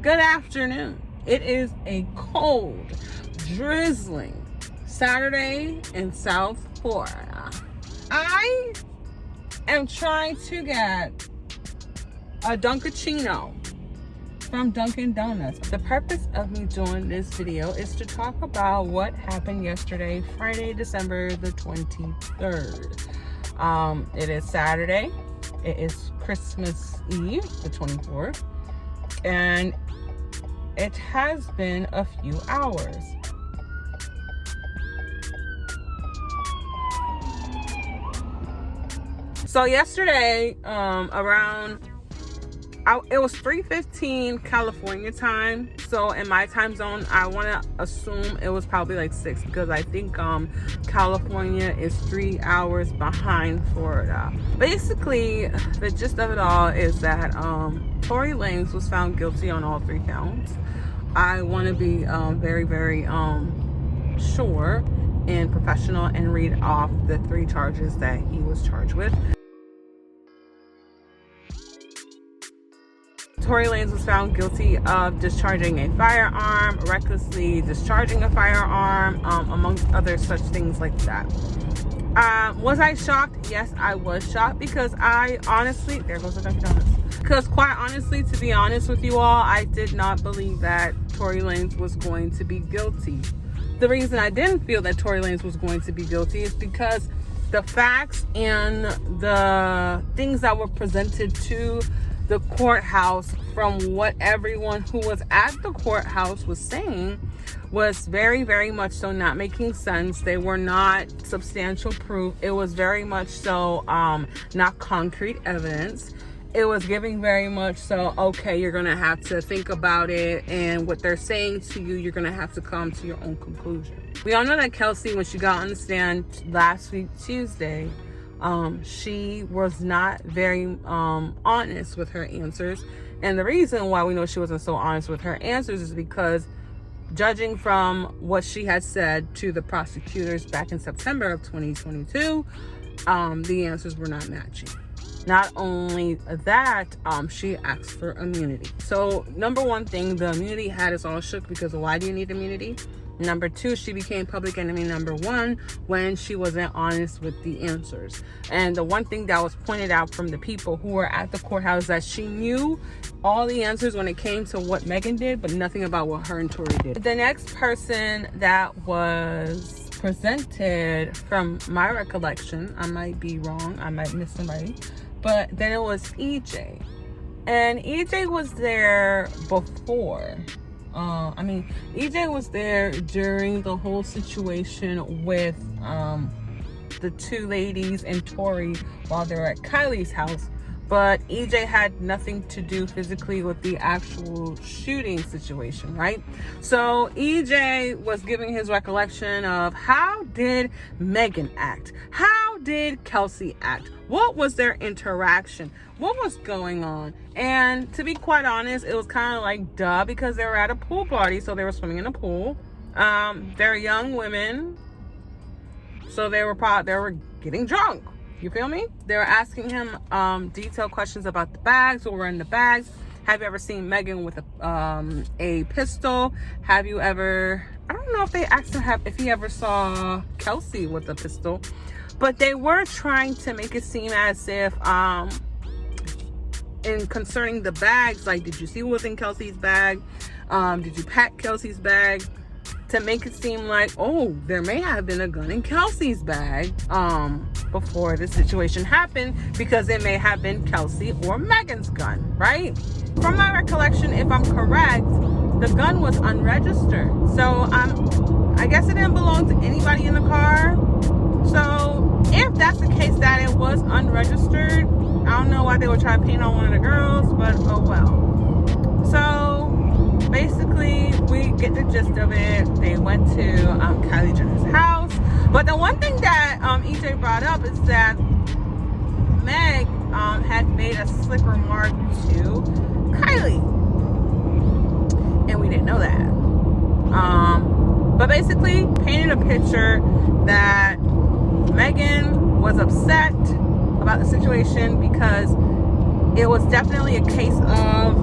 Good afternoon. It is a cold, drizzling Saturday in South Florida. I am trying to get a Dunkaccino from Dunkin' Donuts. The purpose of me doing this video is to talk about what happened yesterday, Friday, December the 23rd. It is Saturday. It is Christmas Eve, the 24th. And it has been a few hours. So yesterday, it was 3:15 California time. So in my time zone, I want to assume it was probably like 6 because I think California is 3 hours behind Florida. Basically, the gist of it all is that Tory Lanez was found guilty on all 3 counts. I want to be very, very sure and professional and read off the 3 charges that he was charged with. Tory Lanez was found guilty of discharging a firearm, recklessly discharging a firearm, amongst other such things like that. Was I shocked? Yes, I was shocked because I honestly, there goes the Dunkin' Donuts. Because quite honestly, to be honest with you all, I did not believe that Tory Lanez was going to be guilty. The reason I didn't feel that Tory Lanez was going to be guilty is because the facts and the things that were presented to the courthouse from what everyone who was at the courthouse was saying was very, very much so not making sense. They were not substantial proof. It was very much so not concrete evidence. It was giving very much so, okay, you're gonna have to think about it, and what they're saying to you, you're gonna have to come to your own conclusion. We all know that Kelsey, when she got on the stand last week Tuesday, she was not very honest with her answers. And the reason why we know she wasn't so honest with her answers is because, judging from what she had said to the prosecutors back in September of 2022, the answers were not matching. Not only that, she asked for immunity. So number one thing, the immunity had us all shook because why do you need immunity? Number 2, she became public enemy number 1 when she wasn't honest with the answers. And the one thing that was pointed out from the people who were at the courthouse, that she knew all the answers when it came to what Megan did, but nothing about what her and Tory did. The next person that was presented, from my recollection, I might be wrong, I might miss somebody, but then it was EJ. And EJ was there before. EJ was there during the whole situation with the 2 ladies and Tory while they were at Kylie's house. But EJ had nothing to do physically with the actual shooting situation, right? So EJ was giving his recollection of how did Megan act? How did Kelsey act? What was their interaction? What was going on? And to be quite honest, it was kind of like duh, because they were at a pool party, so they were swimming in a pool. They're young women, so they were getting drunk. You feel me? They were asking him detailed questions about the bags, what were in the bags. Have you ever seen Megan with a pistol? Have you ever, I don't know if they asked him if he ever saw Kelsey with a pistol, but they were trying to make it seem as if in concerning the bags, like, did you see what was in Kelsey's bag? Did you pack Kelsey's bag? To make it seem like, oh, there may have been a gun in Kelsey's bag before this situation happened, because it may have been Kelsey or Megan's gun, right? From my recollection, if I'm correct, the gun was unregistered. So I guess it didn't belong to anybody in the car. So if that's the case, that it was unregistered, I don't know why they would try to paint on one of the girls, but oh well. So basically, we get the gist of it. They went to Kylie Jenner's house. But the one thing that EJ brought up is that Meg had made a slick remark to Kylie. And we didn't know that. But basically painted a picture that Megan was upset about the situation because it was definitely a case of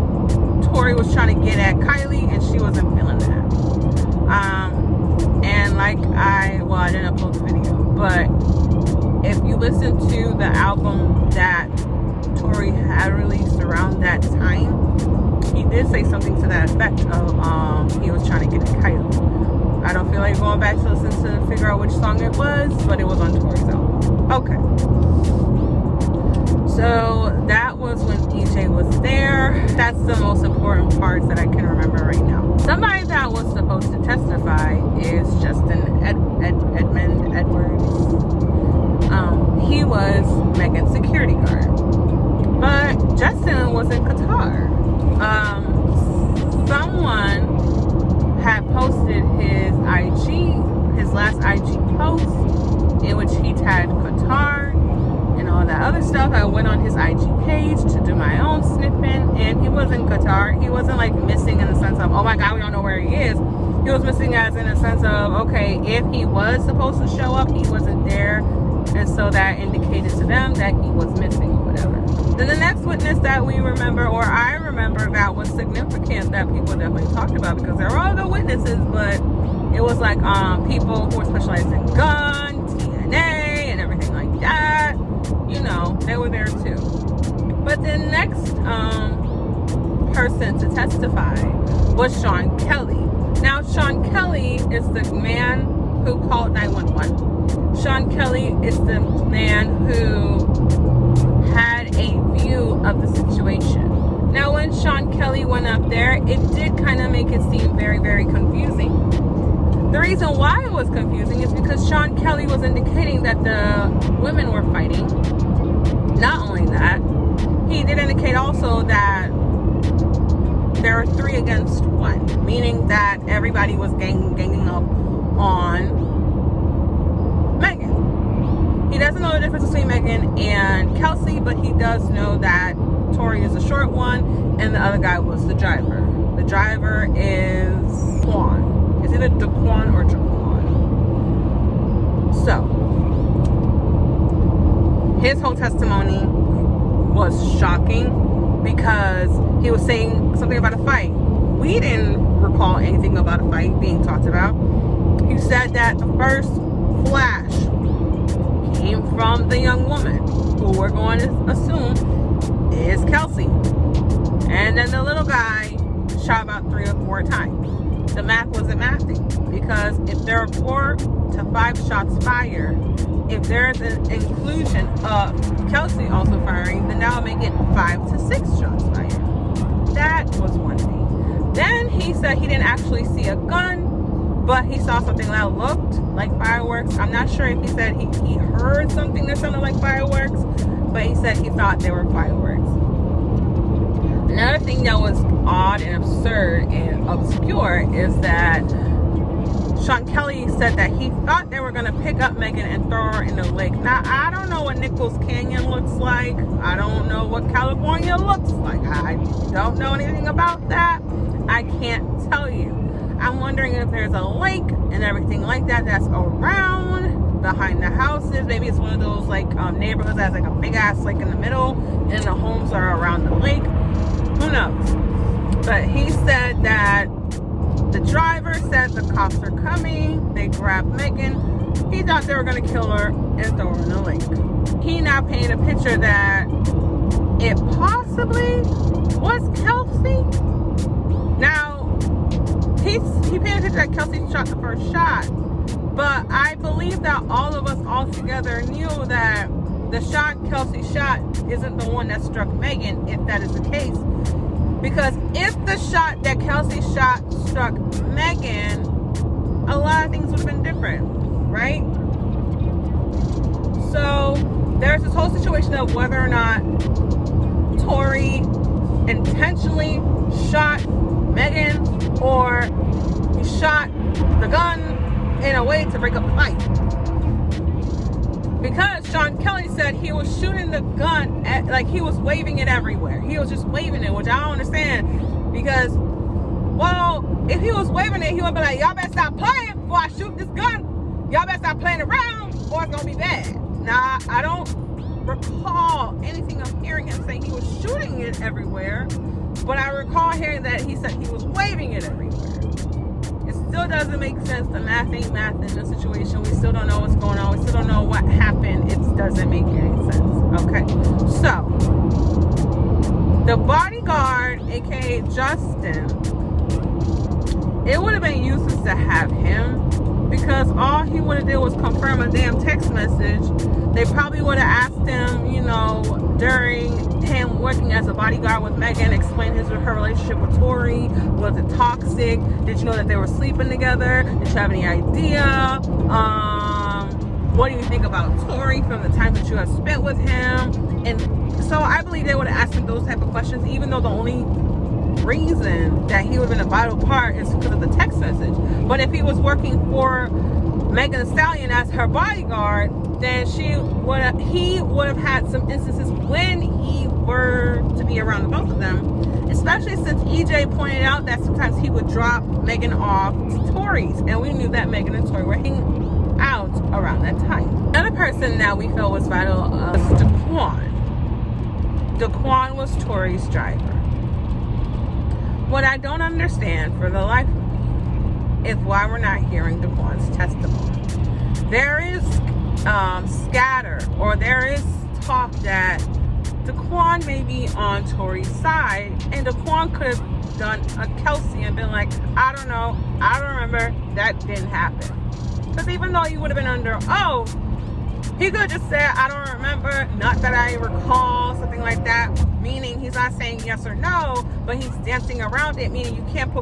Tory was trying to get at Kylie, and she wasn't feeling that. And like I didn't upload the video, but if you listen to the album that Tory had released around that time, he did say something to that effect of he was trying to get at Kylie. I don't feel like going back to listen to figure out which song it was, but it was on Tory's album. Okay. So that was when EJ was there. That's the most important parts that I can remember right now. Somebody that was supposed to testify is Justin Edmund Edwards. He was Megan's security guard. But Justin was in Qatar. Someone had posted his last IG post, in which he tagged Qatar and all that other stuff. I went on his IG page to do my own snipping, and he was in Qatar. He wasn't like missing in the sense of, oh my God, we don't know where he is. He was missing as in a sense of, okay, if he was supposed to show up, he wasn't there. And so that indicated to them that he was missing or whatever. Then the next witness that we remember, or I remember, that was significant that people definitely talked about, because there were other witnesses, but it was like people who were specialized in guns, DNA, and everything like that. You know, they were there too. But the next person to testify was Sean Kelly. Now, Sean Kelly is the man who called 911. Sean Kelly is the man who had a view of the situation. Now, when Sean Kelly went up there, it did kind of make it seem very, very confusing. The reason why it was confusing is because Sean Kelly was indicating that the women were fighting. Not only that, he did indicate also that there are 3 against 1, meaning that everybody was ganging up on Megan. He doesn't know the difference between Megan and Kelsey, but he does know that Tory is the short one and the other guy was the driver. The driver is Quan. Is it a Daquan or Jaquan? So, his whole testimony was shocking because he was saying something about a fight. We didn't recall anything about a fight being talked about. He said that the first flash came from the young woman, who we're going to assume is Kelsey. And then the little guy shot about 3 or 4 times. The math wasn't mathing, because if there are 4 to 5 shots fired, if there's an inclusion of Kelsey also firing, then that would make it 5 to 6 shots fired. That was one thing. Then he said he didn't actually see a gun, but he saw something that looked like fireworks. I'm not sure if he said he heard something that sounded like fireworks, but he said he thought they were fireworks. Another thing that was odd and absurd and obscure is that Sean Kelly said that he thought they were going to pick up Megan and throw her in the lake. Now, I don't know what Nichols Canyon looks like. I don't know what California looks like. I don't know anything about that. I can't tell you. I'm wondering if there's a lake and everything like that that's around behind the houses. Maybe it's one of those like neighborhoods that has like a big ass lake in the middle and the homes are around the lake. Who knows? But he said that the driver said the cops are coming. They grabbed Megan. He thought they were going to kill her and throw her in the lake. He now painted a picture that it possibly was Kelsey. Now, he painted a picture that Kelsey shot the first shot. But I believe that all of us all together knew that the shot Kelsey shot isn't the one that struck Megan, if that is the case. Because if the shot that Kelsey shot struck Megan, a lot of things would have been different, right? So there's this whole situation of whether or not Tory intentionally shot Megan or he shot the gun in a way to break up the fight. Because Sean Kelly said he was shooting the gun at, like he was waving it everywhere. He was just waving it, which I don't understand. Because, well, if he was waving it, he would be like, y'all better stop playing before I shoot this gun. Y'all better stop playing around or it's going to be bad. Now, I don't recall anything of hearing hearing him say he was shooting it everywhere, but I recall hearing that he said he was waving it everywhere. It still doesn't make sense. The math ain't math in this situation. We still don't know what's going on. We still don't know what happened. It doesn't make any sense. Okay, so the bodyguard, aka Justin, it would have been useless to have him, because all he would have did was confirm a damn text message. They probably would have asked him, you know, during him working as a bodyguard with Megan, explain her relationship with Tory. Was it toxic? Did you know that they were sleeping together? Did you have any idea? What do you think about Tory from the time that you have spent with him? And so I believe they would have asked him those type of questions, even though the only reason that he would have been a vital part is because of the text message. But if he was working for Megan Thee Stallion as her bodyguard, then he would have had some instances when he were to be around the both of them, especially since EJ pointed out that sometimes he would drop Megan off to Tory's, and we knew that Megan and Tory were hanging out around that time. Another person that we felt was vital was Daquan. Daquan was Tory's driver. What I don't understand for the life of me is why we're not hearing Daquan's testimony. There is scatter, or there is talk that Daquan may be on Tory's side, and Daquan could have done a Kelsey and been like, I don't know, I don't remember, that didn't happen. Because even though he would have been under oath, he could have just said, I don't remember, not that I recall, something like that. Meaning he's not saying yes or no, but he's dancing around it, meaning you can't sue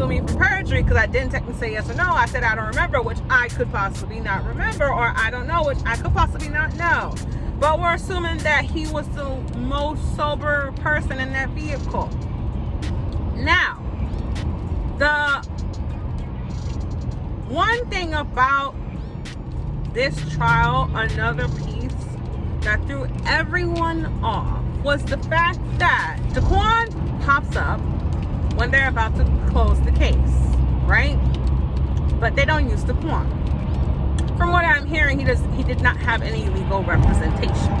me for perjury because I didn't technically say yes or no. I said I don't remember, which I could possibly not remember, or I don't know, which I could possibly not know. But we're assuming that he was the most sober person in that vehicle. Now, the one thing about this trial, another piece that threw everyone off, was the fact that Daquan pops up when they're about to close the case, right? But they don't use Daquan. From what I'm hearing, he did not have any legal representation,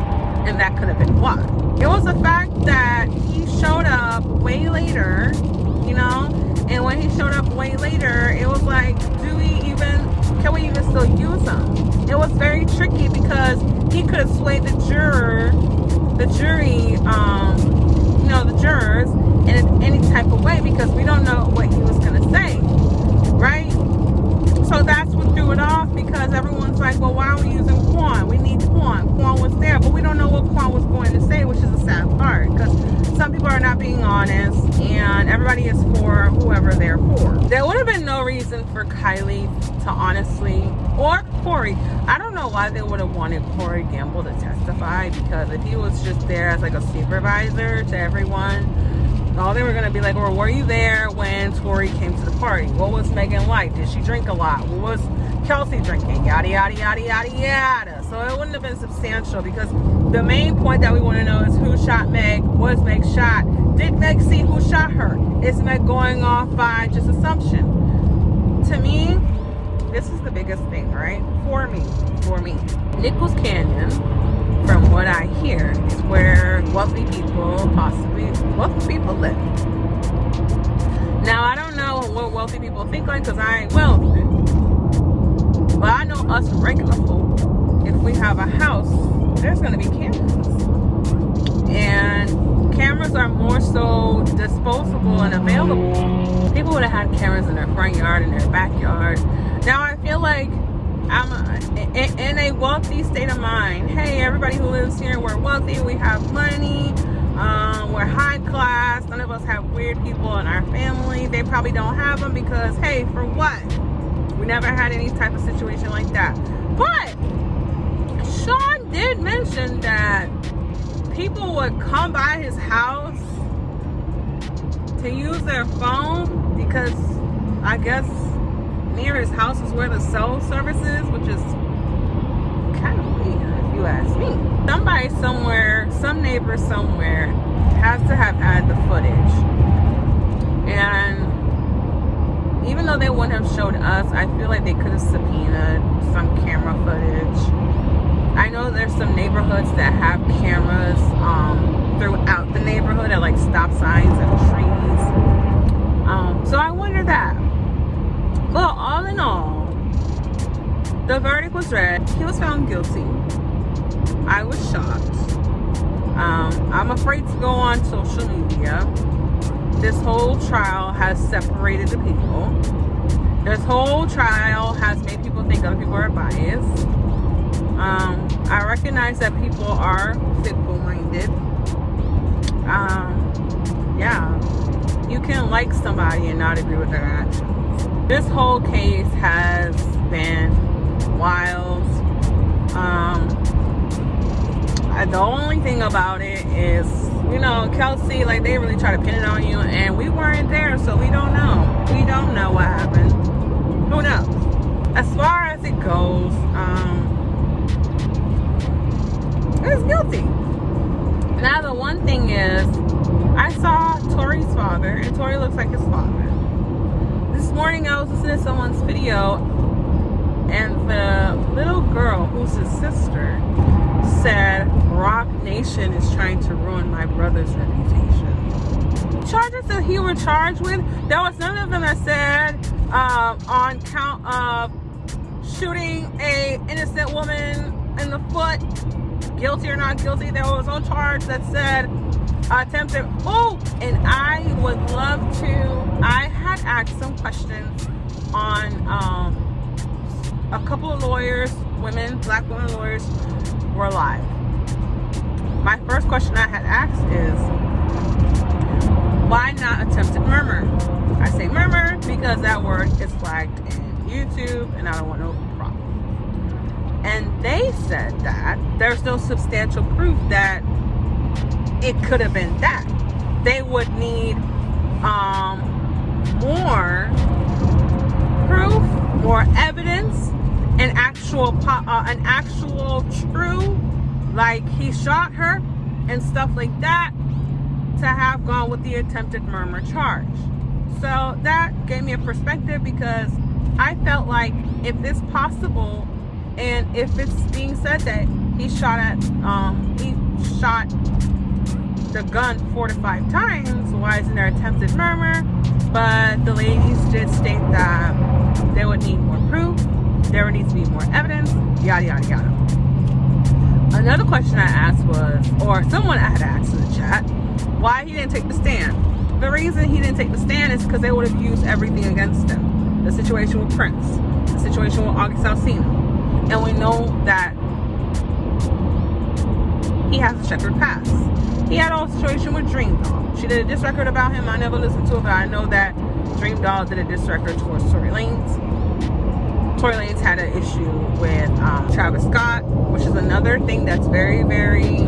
and that could have been why. It was the fact that he showed up way later, you know, and when he showed up way later, it was like, can we even still use him? It was very tricky because he could have swayed the jurors, in any type of way, because we don't know what he was going to say, right? So that's what threw it off, because everyone's like, well, why are we using Quan? We need Quan. Quan was there, but we don't know what Quan was going to say, which is a sad part, because some people are not being honest, and everybody is for whoever they're for. There would have been no reason for Kylie to honestly, or Corey, I don't know why they would have wanted Corey Gamble to testify, because if he was just there as like a supervisor to everyone, all they were going to be like, well, were you there when Tory came to the party? What was Megan like? Did she drink a lot? What was Kelsey drinking? Yada, yada, yada, yada, yada. So it wouldn't have been substantial, because the main point that we want to know is who shot Meg? Was Meg shot? Did Meg see who shot her? Is Meg going off by just assumption? To me, this is the biggest thing, right? For me. Nichols Canyon, from what I hear, is where wealthy people live. Now, I don't know what wealthy people think like, because I ain't wealthy. But I know us regular folk, if we have a house, there's going to be cameras. And cameras are more so disposable and available. People would have had cameras in their front yard, in their backyard. Now, I feel like I'm in a wealthy state of mind. Hey, everybody who lives here, we're wealthy, we have money, we're high class, none of us have weird people in our family. They probably don't have them because, hey, for what? We never had any type of situation like that. But Sean did mention that people would come by his house to use their phone, because I guess near his house is where the cell service is, which is kind of weird if you ask me. Somebody somewhere, some neighbor somewhere has to have had the footage. And even though they wouldn't have showed us, I feel like they could have subpoenaed some camera footage. I know there's some neighborhoods that have cameras throughout the neighborhood at like stop signs and trees. So I wonder that. Well, all in all, the verdict was read. He was found guilty. I was shocked. I'm afraid to go on social media. This whole trial has separated the people. This whole trial has made people think other people are biased. I recognize that people are fickle-minded. Yeah, you can like somebody and not agree with their actions. This whole case has been wild. The only thing about it is, Kelsey, like, they really try to pin it on you, and we weren't there, so we don't know. We don't know what happened. Who knows? As far as it goes, it's guilty. Now, the one thing is, I saw Tory's father, and Tory looks like his father. This morning, I was listening to someone's video, and the little girl, who's his sister, said, Rock Nation is trying to ruin my brother's reputation. Charges that he was charged with, there was none of them that said on count of shooting a innocent woman in the foot, guilty or not guilty. There was no charge that said attempted. Oh, and I would love to. I had asked some questions on a couple of lawyers, black women lawyers, were alive. My first question I had asked is, why not attempted murder? I say murder because that word is flagged in YouTube and I don't want no problem. And they said that there's no substantial proof that it could have been that. They would need more proof, more evidence, an actual true, like he shot her and stuff like that, to have gone with the attempted murder charge. So that gave me a perspective, because I felt like if it's possible, and if it's being said that he shot the gun 4 to 5 times, why isn't there attempted murder? But the ladies did state that they would need more proof, there would need to be more evidence, yada yada yada. Another question I asked was, or someone I had asked in the chat, why he didn't take the stand. The reason he didn't take the stand is because they would have used everything against him. The situation with Prince, the situation with August Alsina. And we know that he has a checkered past. He had a situation with Dream Doll. She did a diss record about him. I never listened to it, but I know that Dream Doll did a diss record towards Tory Lanez. Tory Lanez had an issue with Travis Scott, which is another thing that's very, very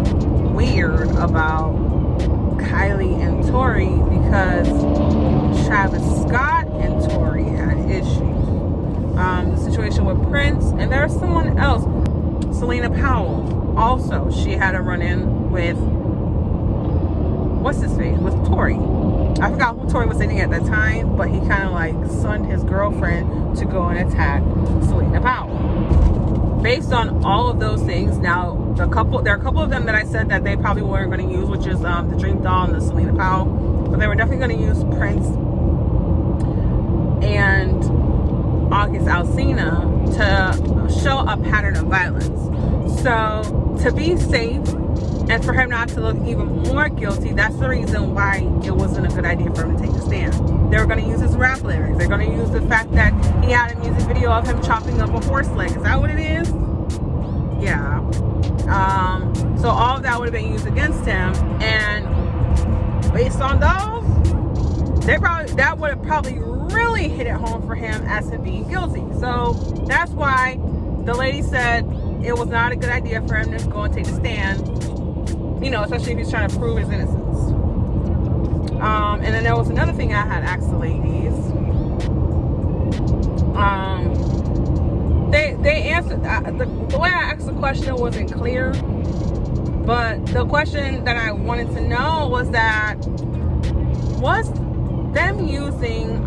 weird about Kylie and Tory, because Travis Scott and Tory had issues. The situation with Prince, and there's someone else, Selena Powell, also, she had a run-in with, what's his face, with Tory. I forgot who Tory was dating at that time, but he kind of like sunned his girlfriend to go and attack Selena Powell. Based on all of those things, now there are a couple of them that I said that they probably weren't going to use, which is the Dream Doll and the Selena Powell, but they were definitely going to use Prince and August Alsina to show a pattern of violence. So to be safe, and for him not to look even more guilty, that's the reason why it wasn't a good idea for him to take the stand. They were going to use his rap lyrics. They're going to use the fact that he had a music video of him chopping up a horse leg. Is that what it is? Yeah. So all of that would have been used against him, and based on those, that would have probably really hit it home for him as him being guilty. So that's why the lady said it was not a good idea for him to go and take a stand, especially if he's trying to prove his innocence. And then there was another thing I had asked the ladies. They answered, the way I asked the question wasn't clear, but the question that I wanted to know was that, was them using,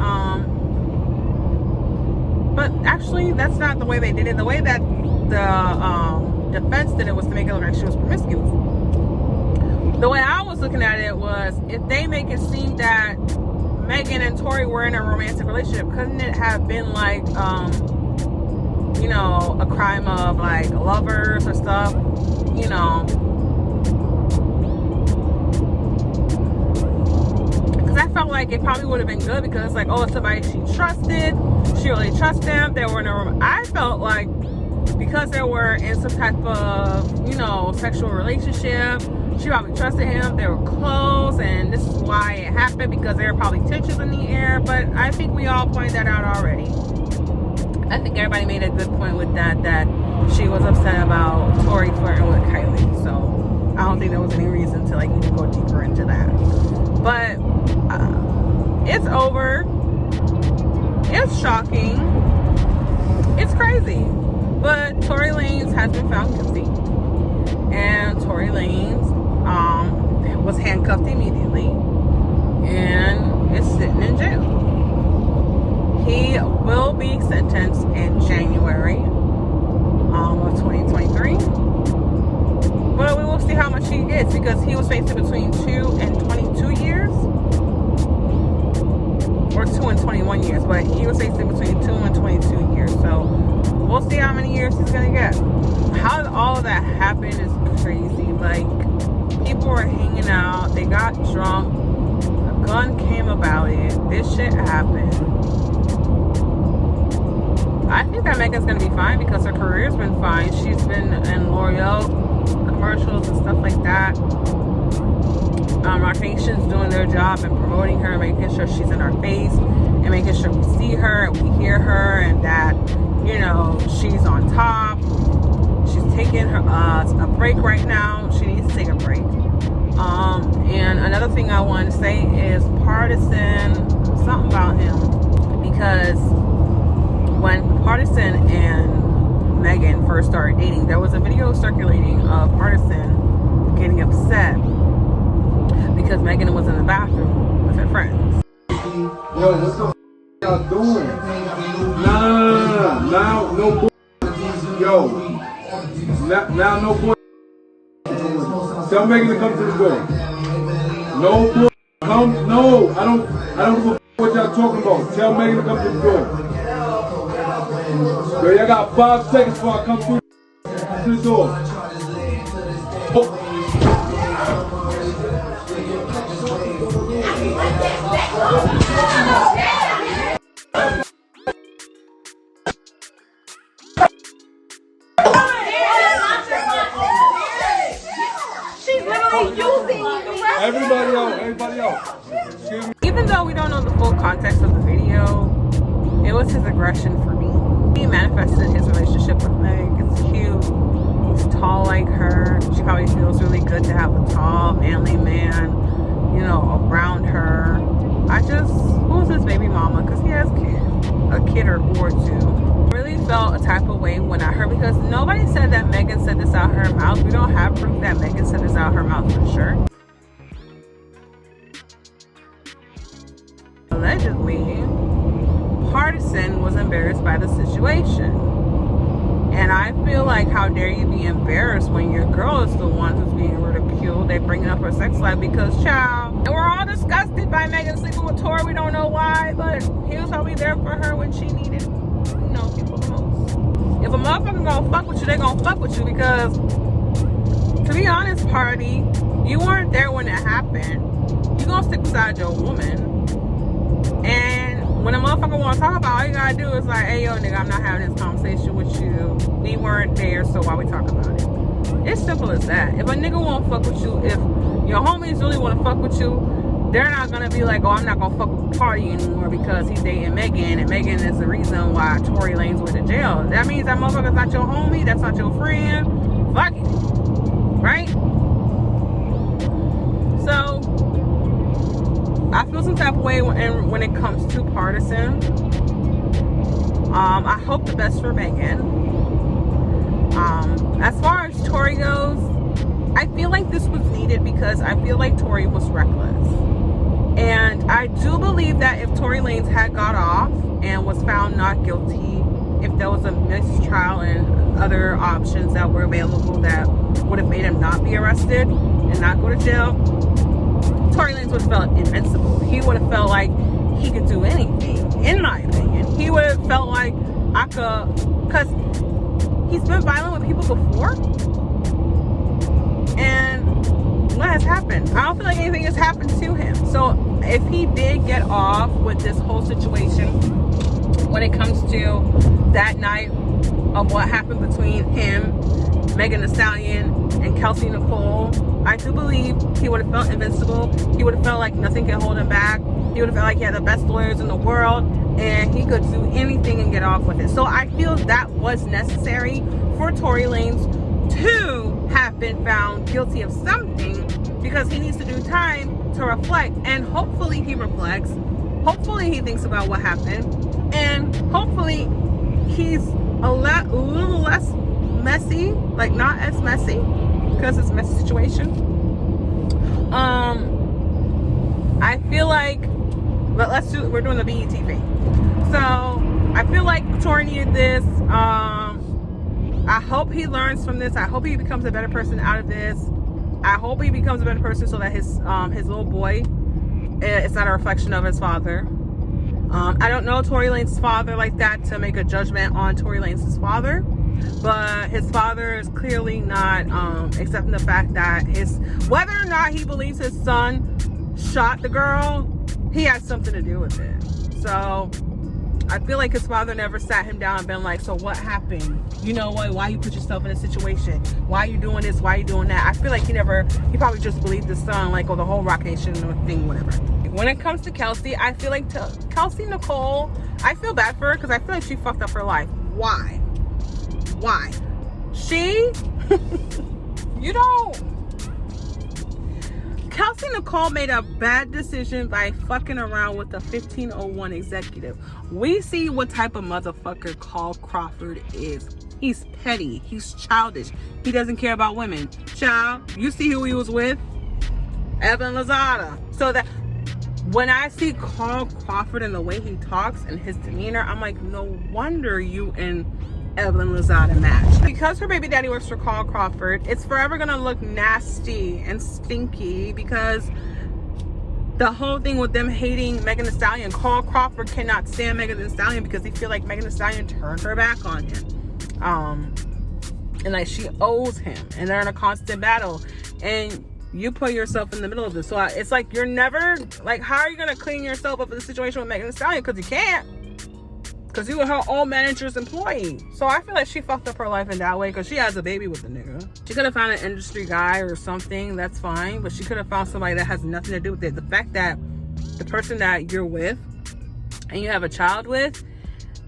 but actually that's not the way they did it. The way that the defense did it was to make it look like she was promiscuous. The way I was looking at it was, if they make it seem that Megan and Tory were in a romantic relationship, couldn't it have been like, you know, a crime of like lovers or stuff, you know? Because I felt like it probably would have been good, because it's like, oh, it's somebody she trusted, she really trusts them, they were in a I felt like because they were in some type of, you know, sexual relationship, she probably trusted him, they were close, and this is why it happened, because there were probably tensions in the air. But I think we all pointed that out already. I think everybody made a good point with that she was upset about Tory flirting with Kylie. So I don't think there was any reason to like even go deeper into that. But it's over. It's shocking. It's crazy. But Tory Lanez has been found guilty. And Tory Lanez was handcuffed immediately and is sitting in jail. He will be sentenced in January of 2023. But we will see how much he gets, because he was facing between 2 and 22 years. Or 2 and 21 years. But he was facing between 2 and 22 years. So we'll see how many years he's going to get. How all of that happened is crazy. Like, people were hanging out. They got drunk. A gun came about it. This shit happened. I think that Megan's gonna be fine, because her career's been fine. She's been in L'Oreal commercials and stuff like that. Roc Nation's doing their job and promoting her, making sure she's in our face, and making sure we see her and we hear her, and that, you know, she's on top. She's taking her a break right now. She needs to take a break. And another thing I want to say is Partisan, something about him, because when Partisan and Megan first started dating, there was a video circulating of Partisan getting upset because Megan was in the bathroom with her friends. Yo, what the f*** y'all doing? Nah, no boy. Yo, now no boy. Tell Megan to come to the door. No boy, come. No, I don't give a f*** what y'all talking about. Tell Megan to come to the door. Yo, y'all got 5 seconds before I come through the door. Oh. She's literally using Everybody else. Excuse me. Even though we don't know the full context of the video, it was his aggression for me. He manifested his relationship with Meg. It's cute. He's tall like her. She probably feels really good to have a tall, manly man, you know, around her. Who's his baby mama? Because he has a kid or two. I really felt a type of way when I heard, because nobody said that Megan said this out her mouth. We don't have proof that Megan said this out her mouth for sure. Allegedly, Partisan was embarrassed by the situation. And I feel like, how dare you be embarrassed when your girl is the one who's being ridiculed? They're bringing up her sex life because, child, and we're all disgusted by Megan sleeping with Tory. We don't know why, but he was probably there for her when she needed, you know, people the most. If a motherfucker gonna fuck with you, they gonna fuck with you, because, to be honest, party, you weren't there when it happened. You gonna stick beside your woman. And when a motherfucker want to talk about, all you gotta do is like, hey, yo, nigga, I'm not having this conversation with you. We weren't there, so why we talk about it? It's simple as that. If a nigga won't fuck with you, if your homies really want to fuck with you, they're not gonna be like, oh, I'm not gonna fuck with Party anymore because he's dating Megan, and Megan is the reason why Tory Lanez went to jail. That means that motherfucker's not your homie, that's not your friend. Fuck it. Right? So I feel some type of way when it comes to Partisan. I hope the best for Megan. As far as Tory goes, I feel like this was needed, because I feel like Tory was reckless. And I do believe that if Tory Lanez had got off and was found not guilty, if there was a mistrial and other options that were available that would have made him not be arrested and not go to jail, Tory Lanez would have felt invincible. He would have felt like he could do anything, in my opinion. He would have felt like I could, because he's been violent with people before. And what has happened? I don't feel like anything has happened to him. So if he did get off with this whole situation, when it comes to that night of what happened between him, Megan Thee Stallion, and Kelsey Nicole, I do believe he would have felt invincible. He would have felt like nothing can hold him back. He would have felt like he had the best lawyers in the world and he could do anything and get off with it. So I feel that was necessary for Tory Lanez to have been found guilty of something, because he needs to do time to reflect, and hopefully he reflects. Hopefully he thinks about what happened, and hopefully he's a little less messy, like not as messy, because it's a messy situation. I feel like, but we're doing the BET thing. So I feel like Tory needed this. I hope he learns from this. I hope he becomes a better person out of this. I hope he becomes a better person so that his little boy, it's not a reflection of his father. I don't know Tory Lanez's father like that to make a judgment on Tory Lanez's father, but his father is clearly not accepting the fact that whether or not he believes his son shot the girl, he has something to do with it. So I feel like his father never sat him down and been like, so what happened? You know what? Why you put yourself in a situation? Why are you doing this? Why are you doing that? I feel like he probably just believed his son, like, oh, the whole Roc Nation thing, whatever. When it comes to Kelsey, I feel like Kelsey Nicole, I feel bad for her because I feel like she fucked up her life. Why? Kelsey Nicole made a bad decision by fucking around with a 1501 executive. We see what type of motherfucker Carl Crawford is. He's petty. He's childish. He doesn't care about women. Child, you see who he was with? Evelyn Lozada. So that when I see Carl Crawford and the way he talks and his demeanor, I'm like, no wonder you and Evelyn Lozada match. Because her baby daddy works for Carl Crawford, it's forever gonna look nasty and stinky, because the whole thing with them hating Megan Thee Stallion, Carl Crawford cannot stand Megan Thee Stallion because they feel like Megan Thee Stallion turned her back on him. And like she owes him, and they're in a constant battle, and you put yourself in the middle of this. So it's like you're never, like, how are you gonna clean yourself up in the situation with Megan Thee Stallion? Because you can't. Because you were her own manager's employee. So I feel like she fucked up her life in that way, because she has a baby with the nigga. She could have found an industry guy or something, that's fine. But she could have found somebody that has nothing to do with it. The fact that the person that you're with and you have a child with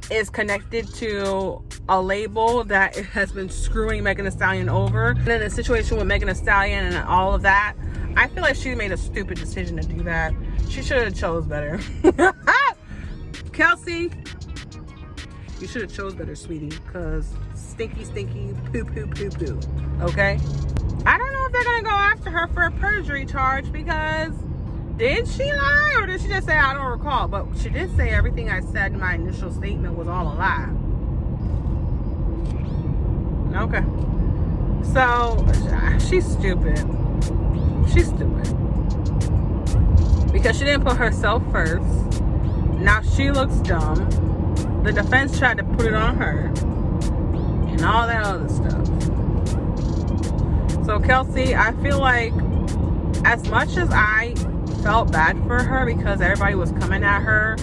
is connected to a label that has been screwing Megan Thee Stallion over. And then the situation with Megan Thee Stallion and all of that, I feel like she made a stupid decision to do that. She should have chose better. Kelsey, you should have chose better, sweetie, because stinky, poo, poo. Okay? I don't know if they're going to go after her for a perjury charge, because did she lie, or did she just say, I don't recall? But she did say everything I said in my initial statement was all a lie. Okay. So, she's stupid. She's stupid. Because she didn't put herself first. Now she looks dumb. The defense tried to put it on her and all that other stuff. So Kelsey, I feel like as much as I felt bad for her because everybody was coming at her,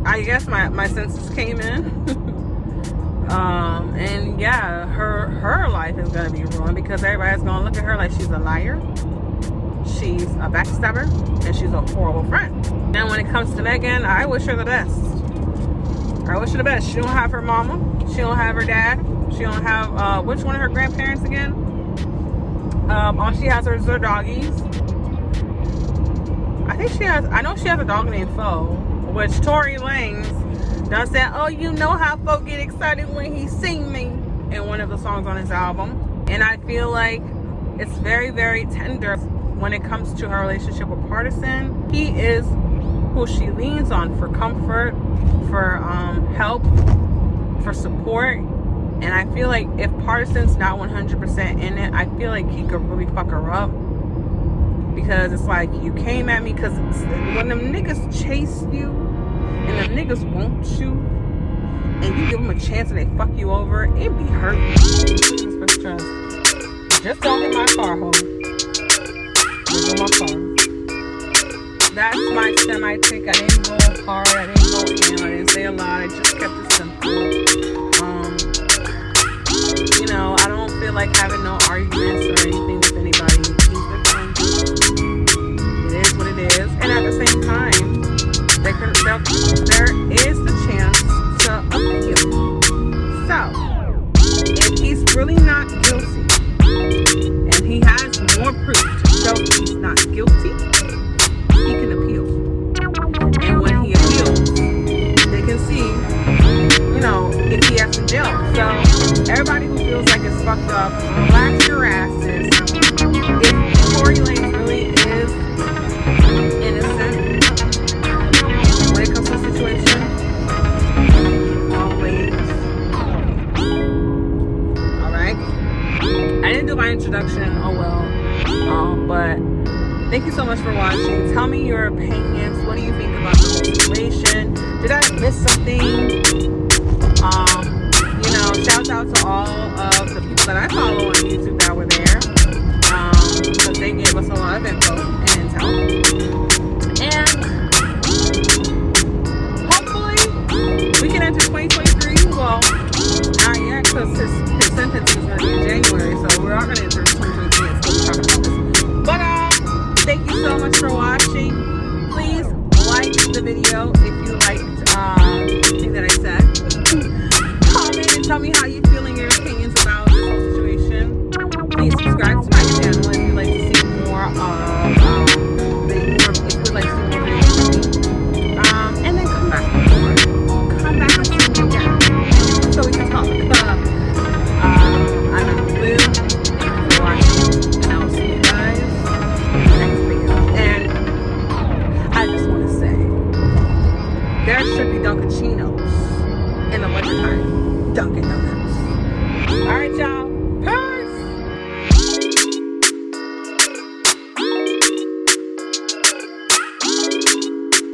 I guess my senses came in. And yeah, her life is gonna be ruined because everybody's gonna look at her like she's a liar, she's a backstabber, and she's a horrible friend. And when it comes to Megan, I wish her the best. I wish her the best. She don't have her mama. She don't have her dad. She don't have, which one of her grandparents again? All she has is her doggies. I know she has a dog named Fo, which Tory Lanez done said, oh, you know how Fo get excited when he sing me, in one of the songs on his album. And I feel like it's very, very tender when it comes to her relationship with Partisan. He is who she leans on for comfort, for help, for support. And I feel like if Partisan's not 100% in it, I feel like he could really fuck her up. Because it's like, you came at me, because when them niggas chase you, and them niggas want you, and you give them a chance and they fuck you over, it be hurting. Just don't hit my car, ho. Just hit my car. That's my semi-take. I didn't go hard, I didn't go in, I didn't say a lot, I just kept it simple. You know, I don't feel like having no arguments or anything with anybody. It is what it is. And at the same time, there is the chance to appeal. So, if he's really not guilty, and he has more proof to show he's not guilty, he can appeal. And when he appeals, they can see, you know, if he has to jail. So, everybody who feels like it's fucked up, relax your asses. If Tory Lanez really is innocent when it comes to the situation, always. Alright? I didn't do my introduction, oh well. But thank you so much for watching. Tell me your opinions. What do you think about the situation? Did I miss something? You know, shout out to all of the people that I follow on YouTube